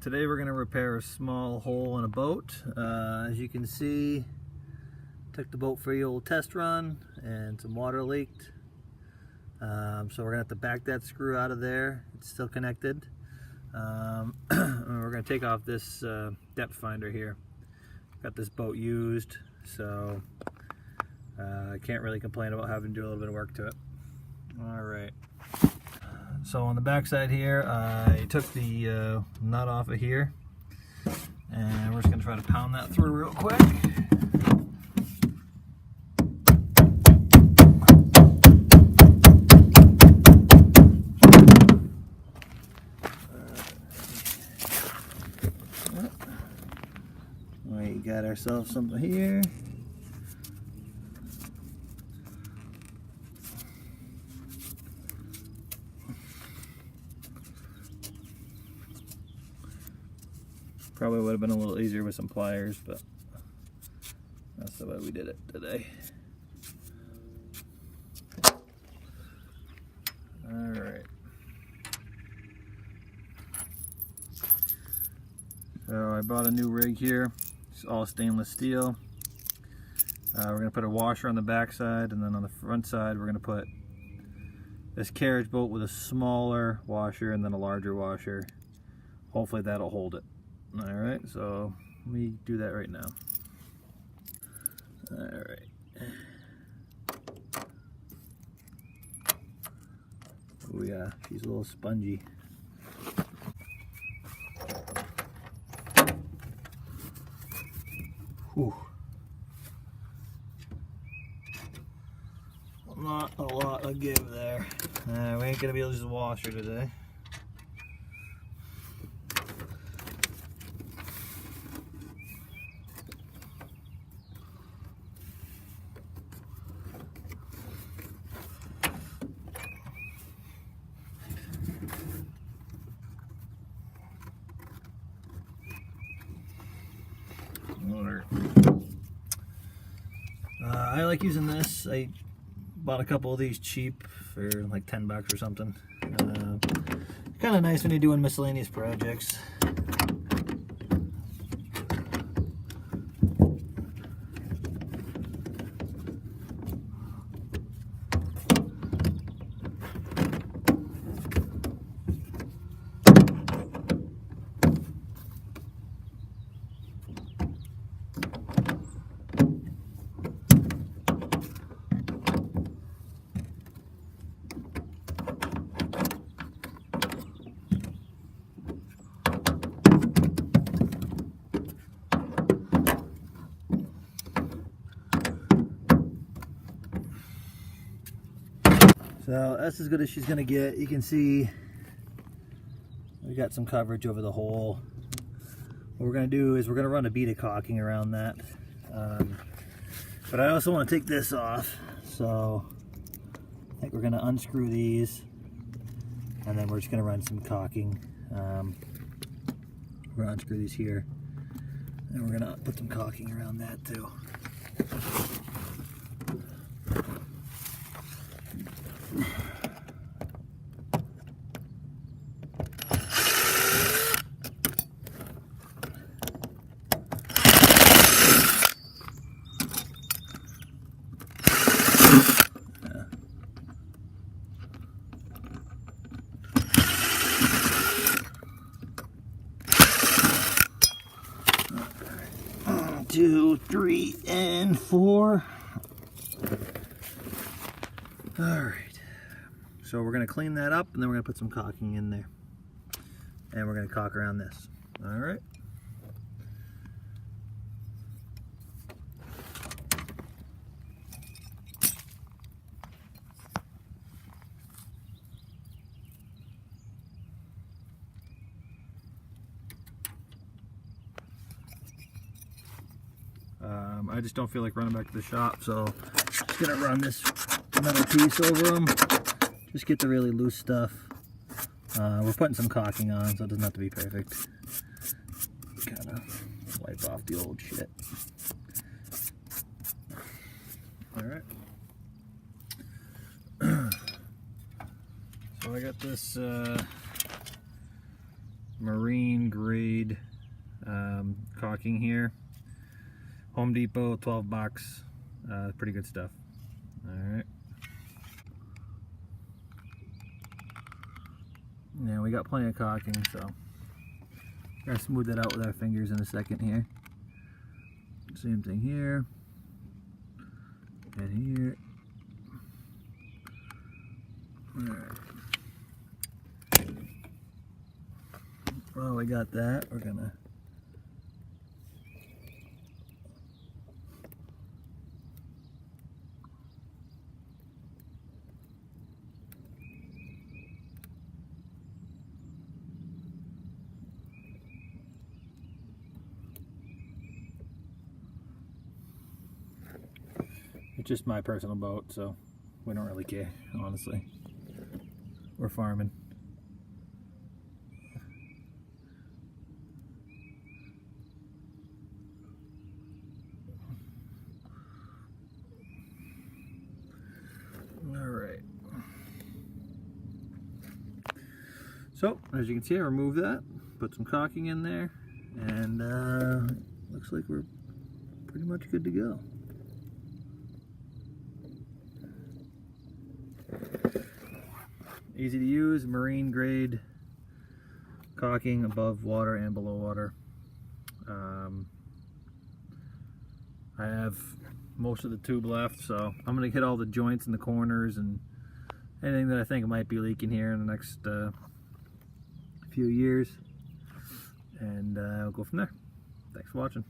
Today we're going to repair a small hole in a boat. As you can see, took the boat for a old test run and some water leaked. So we're going to have to back that screw out of there. It's still connected. We're going to take off this depth finder here. Got this boat used, so I can't really complain about having to do a little bit of work to it. Alright. So on the back side here, I took the nut off of here, and we're just going to try to pound that through real quick. We got ourselves something here. Probably would have been a little easier with some pliers, but that's the way we did it today. Alright. So I bought a new rig here. It's all stainless steel. We're going to put a washer on the back side, and then on the front side we're going to put this carriage boat with a smaller washer and then a larger washer. Hopefully that'll hold it. Alright, so let me do that right now. Alright. Oh yeah, she's a little spongy. Whew. Not a lot of give there. We ain't gonna be able to use the washer today. I like using this. I bought a couple of these cheap for like 10 bucks or something. Kind of nice when you're doing miscellaneous projects. So that's as good as she's gonna get. You can see we got some coverage over the hole. What we're gonna do is we're gonna run a bead of caulking around that. But I also want to take this off, so I think we're gonna unscrew these, and then we're just gonna run some caulking. We're gonna unscrew these here, and we're gonna put some caulking around that too. Two, three, and four. All right. So we're gonna clean that up, and then we're gonna put some caulking in there, and we're gonna caulk around this. All right. I just don't feel like running back to the shop, so I'm just gonna run this metal piece over them. Just get the really loose stuff. We're putting some caulking on, so it doesn't have to be perfect. Kind of wipe off the old shit. All right. So I got this marine grade caulking here. Home Depot, 12 bucks. Pretty good stuff. Alright. Now we got plenty of caulking, so we're gonna smooth that out with our fingers in a second here. Same thing here and here. Alright. Well, we got that. We're gonna it's just my personal boat, so we don't really care, honestly. We're farming. Alright. So, as you can see, I removed that, put some caulking in there, and looks like we're pretty much good to go. Easy to use, marine grade caulking above water and below water. I have most of the tube left, so I'm going to hit all the joints in the corners and anything that I think might be leaking here in the next few years, and I'll go from there. Thanks for watching.